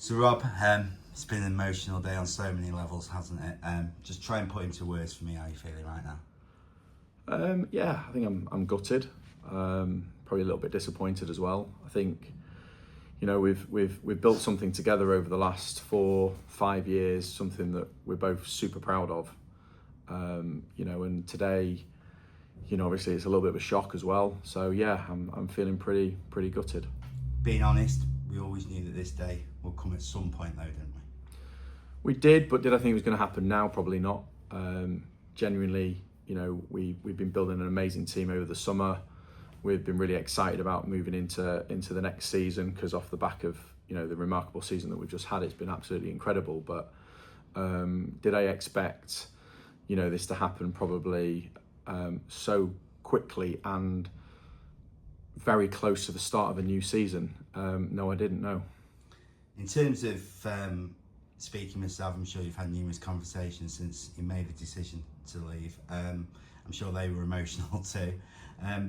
So Rob, it's been an emotional day on so many levels, hasn't it? Just try and put into words for me how you're feeling right now. Yeah, I think I'm gutted. Probably a little bit disappointed as well. I think, we've built something together over the last 4-5 years, something that we're both super proud of. And today, obviously it's a little bit of a shock as well. So yeah, I'm feeling pretty gutted. Being honest, we always knew that this day would come at some point though, didn't we? We did, but did I think it was going to happen now? Probably not. Genuinely, we've been building an amazing team over the summer. We've been really excited about moving into the next season because off the back of the remarkable season that we've just had, it's been absolutely incredible. But did I expect this to happen probably so quickly and very close to the start of a new season? No, I didn't know. In terms of speaking with Sav, I'm sure you've had numerous conversations since you made the decision to leave. I'm sure they were emotional too.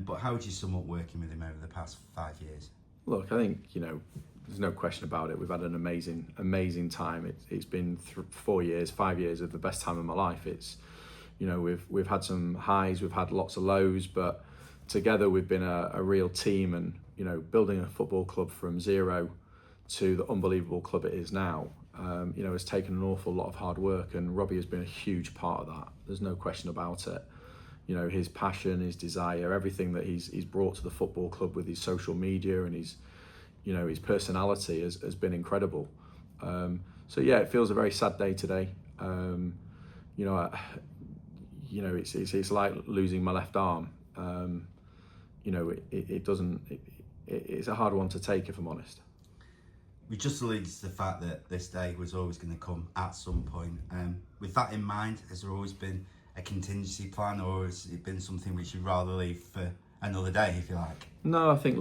But how would you sum up working with him over the past 5 years? Look, I think, there's no question about it. We've had an amazing time. It's been 5 years of the best time of my life. It's, we've had some highs, we've had lots of lows, but together we've been a real team, and, building a football club from zero to the unbelievable club it is now, has taken an awful lot of hard work, and Robbie has been a huge part of that. There's no question about it. His passion, his desire, everything that he's brought to the football club with his social media and his personality has been incredible. So yeah, it feels a very sad day today. It's like losing my left arm. It's a hard one to take, if I'm honest. We just alluded to the fact that this day was always going to come at some point. With that in mind, has there always been a contingency plan, or has it been something which you'd rather leave for another day, if you like? No, I think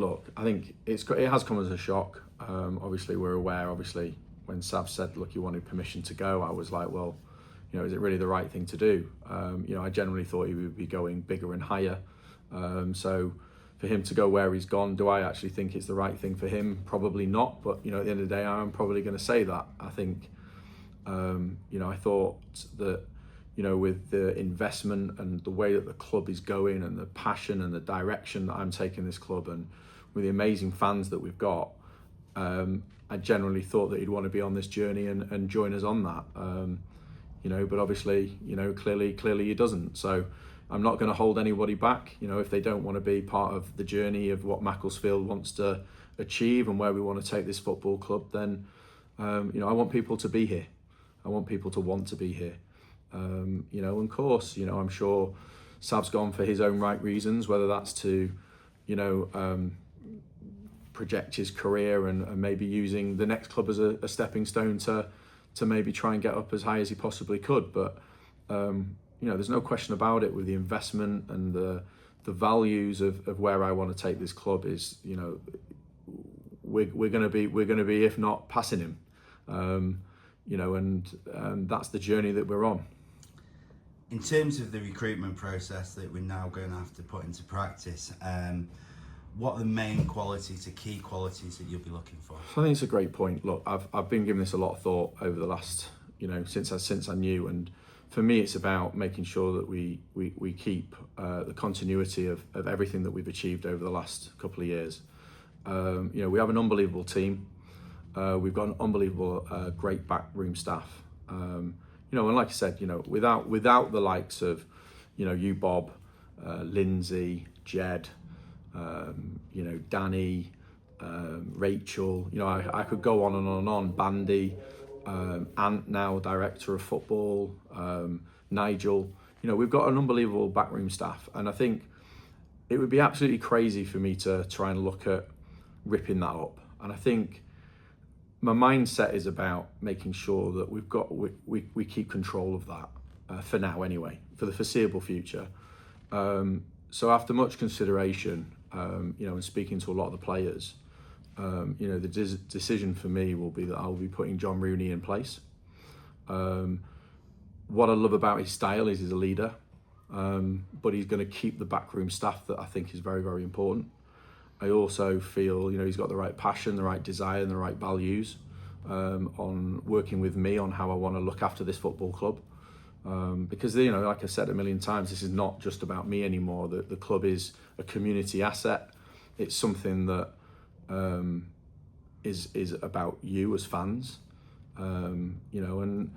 it has come as a shock. Obviously, we're aware. Obviously, when Sav said, "Look, you wanted permission to go," I was like, "Well, is it really the right thing to do?" I generally thought he would be going bigger and higher. So for him to go where he's gone, do I actually think it's the right thing for him? Probably not. But at the end of the day, I'm probably going to say that. I think, I thought that, with the investment and the way that the club is going and the passion and the direction that I'm taking this club, and with the amazing fans that we've got, I generally thought that he'd want to be on this journey and join us on that. But obviously, clearly he doesn't. So I'm not going to hold anybody back. If they don't want to be part of the journey of what Macclesfield wants to achieve and where we want to take this football club, then, I want people to be here. I want people to want to be here. And of course, I'm sure Sav's gone for his own right reasons, whether that's to, project his career and maybe using the next club as a stepping stone to maybe try and get up as high as he possibly could. But, there's no question about it with the investment and the values of where I want to take this club is, we're going to be, if not passing him, and that's the journey that we're on. In terms of the recruitment process that we're now going to have to put into practice, what are the main qualities, the key qualities that you'll be looking for? I think it's a great point. Look, I've been giving this a lot of thought over the last, since I knew, and for me, it's about making sure that we keep the continuity of everything that we've achieved over the last couple of years. We have an unbelievable team. We've got an unbelievable, great backroom staff. And like I said, without the likes of, you, Bob, Lindsay, Jed, Danny, Rachel, I could go on and on and on, Bandy, Ant now, director of football, Nigel, we've got an unbelievable backroom staff. And I think it would be absolutely crazy for me to try and look at ripping that up. And I think my mindset is about making sure that we keep control of that for now anyway, for the foreseeable future. So after much consideration, and speaking to a lot of the players, the decision for me will be that I'll be putting John Rooney in place. What I love about his style is he's a leader, but he's going to keep the backroom staff that I think is very, very important. I also feel, he's got the right passion, the right desire, and the right values. on working with me on how I want to look after this football club. Because, you know, like I said a million times, this is not just about me anymore. The club is a community asset. It's something that is about you as fans. You know, and,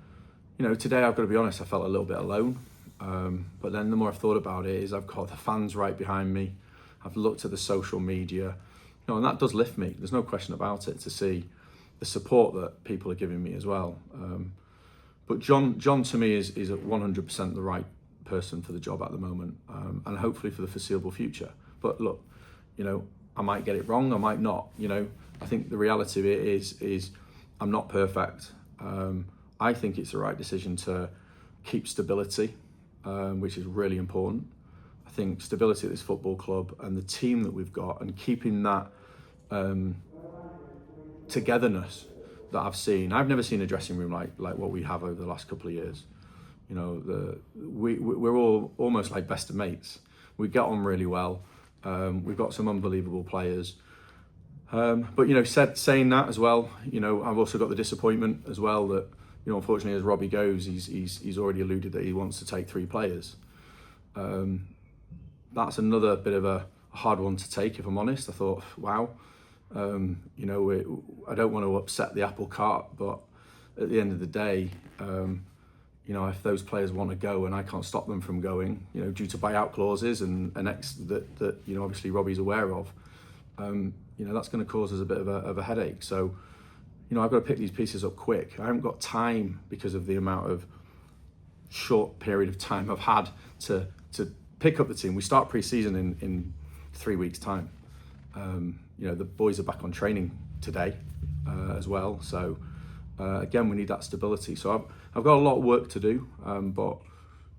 you know, today I've got to be honest, I felt a little bit alone. But then the more I've thought about it is I've got the fans right behind me. I've looked at the social media, you know, and that does lift me. There's no question about it, to see the support that people are giving me as well. But John to me is 100% the right person for the job at the moment, and hopefully for the foreseeable future. But look, you know, I might get it wrong, I might not. You know, I think the reality of it is I'm not perfect. I think it's the right decision to keep stability, which is really important. I think stability at this football club and the team that we've got, and keeping that togetherness that I've seen. I've never seen a dressing room like what we have over the last couple of years. You know, we're all almost like best of mates. We get on really well. We've got some unbelievable players. But, you know, saying that as well, you know, I've also got the disappointment as well that, you know, unfortunately, as Robbie goes, he's already alluded that he wants to take 3 players. That's another bit of a hard one to take, if I'm honest. I thought, wow, you know, I don't want to upset the apple cart, but at the end of the day, you know, if those players want to go and I can't stop them from going, you know, due to buyout clauses and that you know, obviously Robbie's aware of, you know, that's going to cause us a bit of a headache. So, you know, I've got to pick these pieces up quick. I haven't got time because of the amount of short period of time I've had to pick up the team. We start pre-season in 3 weeks' time. You know, the boys are back on training today as well. So again, we need that stability. So I've got a lot of work to do, but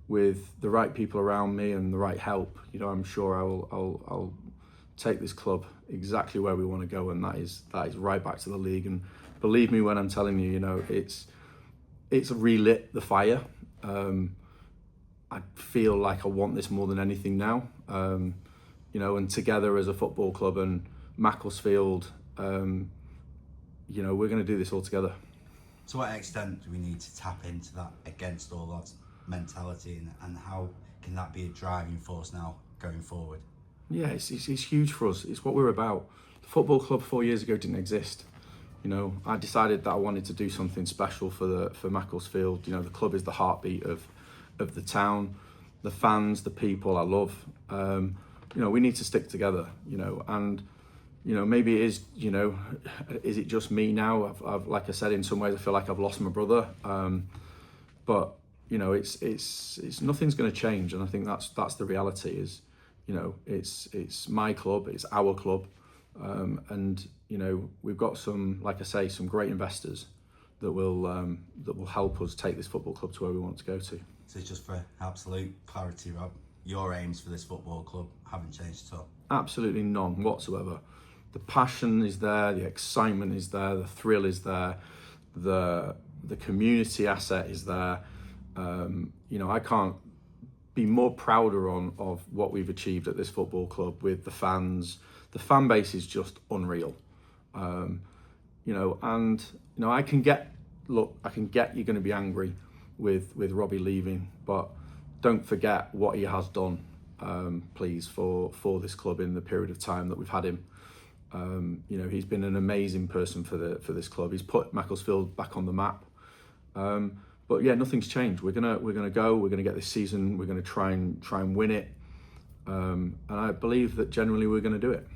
with the right people around me and the right help, you know, I'm sure I'll take this club exactly where we want to go, and that is right back to the league. And believe me when I'm telling you, you know, it's relit the fire. I feel like I want this more than anything now. You know, and together as a football club and Macclesfield, you know, we're going to do this all together. To what extent do we need to tap into that against all odds mentality, and how can that be a driving force now going forward? Yeah, it's huge for us. It's what we're about. The football club 4 years ago didn't exist. You know, I decided that I wanted to do something special for Macclesfield. You know, the club is the heartbeat of the town, the fans, the people I love. You know, we need to stick together, you know, and, you know, maybe it is, you know, is it just me now? I've like I said, in some ways I feel like I've lost my brother. But, you know, it's nothing's going to change. And I think that's the reality is, you know, it's my club, it's our club. And, you know, we've got some, like I say, some great investors that will help us take this football club to where we want to go to. So just for absolute clarity, Rob, your aims for this football club haven't changed at all? Absolutely none whatsoever. The passion is there, the excitement is there, the thrill is there, the community asset is there. You know, I can't be more prouder of what we've achieved at this football club with the fans. The fan base is just unreal. You know, and, you know, I can get you're going to be angry with Robbie leaving, but don't forget what he has done, please, for this club in the period of time that we've had him. You know, he's been an amazing person for this club. He's put Macclesfield back on the map. But yeah, nothing's changed. We're gonna get this season. We're gonna try and win it. And I believe that generally we're gonna do it.